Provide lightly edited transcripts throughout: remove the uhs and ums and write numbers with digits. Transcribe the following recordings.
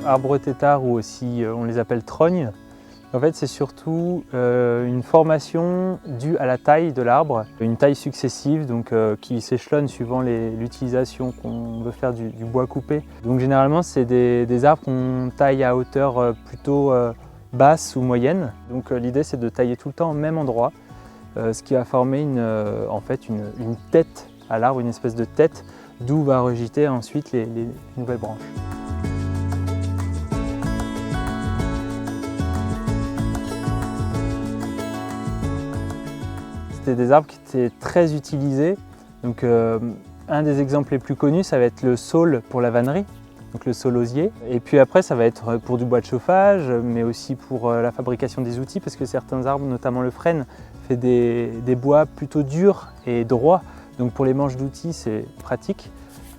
arbres têtards ou aussi on les appelle trognes. En fait, c'est surtout une formation due à la taille de l'arbre, une taille successive donc, qui s'échelonne suivant l'utilisation qu'on veut faire du bois coupé. Donc généralement, c'est des arbres qu'on taille à hauteur plutôt basse ou moyenne. Donc l'idée, c'est de tailler tout le temps au même endroit, ce qui va former en fait une tête à l'arbre, une espèce de tête, d'où va rejeter ensuite les nouvelles branches. C'était des arbres qui étaient très utilisés. Donc, un des exemples les plus connus, ça va être le saule pour la vannerie, donc le saulosier. Et puis après, ça va être pour du bois de chauffage, mais aussi pour la fabrication des outils, parce que certains arbres, notamment le frêne, fait des bois plutôt durs et droits. Donc pour les manches d'outils, c'est pratique.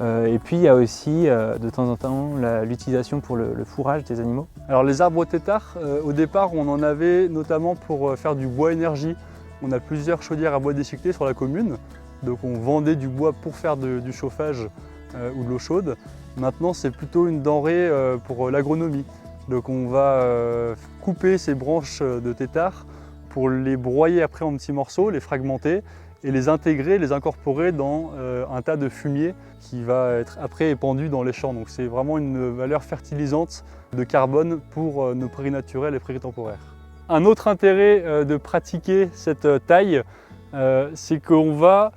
Et puis il y a aussi de temps en temps l'utilisation pour le fourrage des animaux. Alors les arbres têtards, au départ, on en avait notamment pour faire du bois énergie. On a plusieurs chaudières à bois déchiqueté sur la commune, donc on vendait du bois pour faire du chauffage ou de l'eau chaude. Maintenant, c'est plutôt une denrée pour l'agronomie. Donc on va couper ces branches de têtard pour les broyer après en petits morceaux, les fragmenter et les intégrer, les incorporer dans un tas de fumier qui va être après épandu dans les champs. Donc c'est vraiment une valeur fertilisante de carbone pour nos prairies naturelles et prairies temporaires. Un autre intérêt de pratiquer cette taille, c'est qu'on va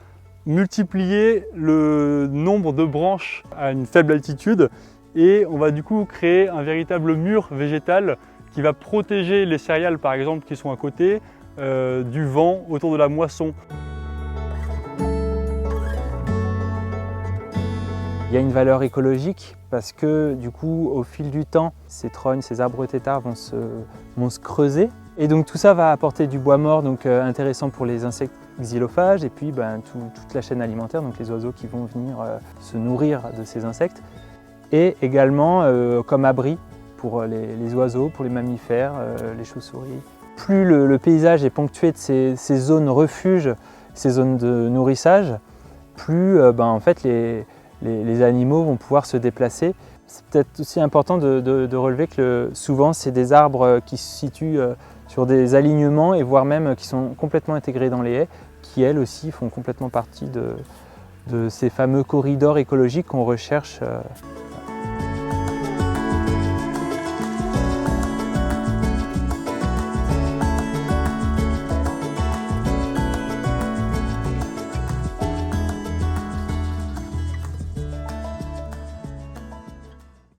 multiplier le nombre de branches à une faible altitude et on va du coup créer un véritable mur végétal qui va protéger les céréales par exemple qui sont à côté du vent autour de la moisson. Il y a une valeur écologique parce que du coup au fil du temps ces trognes, ces arbres têtards vont se creuser et donc tout ça va apporter du bois mort donc intéressant pour les insectes xylophages et puis toute la chaîne alimentaire, donc les oiseaux qui vont venir se nourrir de ces insectes et également comme abri pour les oiseaux, pour les mammifères, les chauves-souris. Plus le paysage est ponctué de ces zones refuges, ces zones de nourrissage, plus en fait les animaux vont pouvoir se déplacer. C'est peut-être aussi important de relever que souvent c'est des arbres qui se situent sur des alignements et voire même qui sont complètement intégrés dans les haies, qui elles aussi font complètement partie de ces fameux corridors écologiques qu'on recherche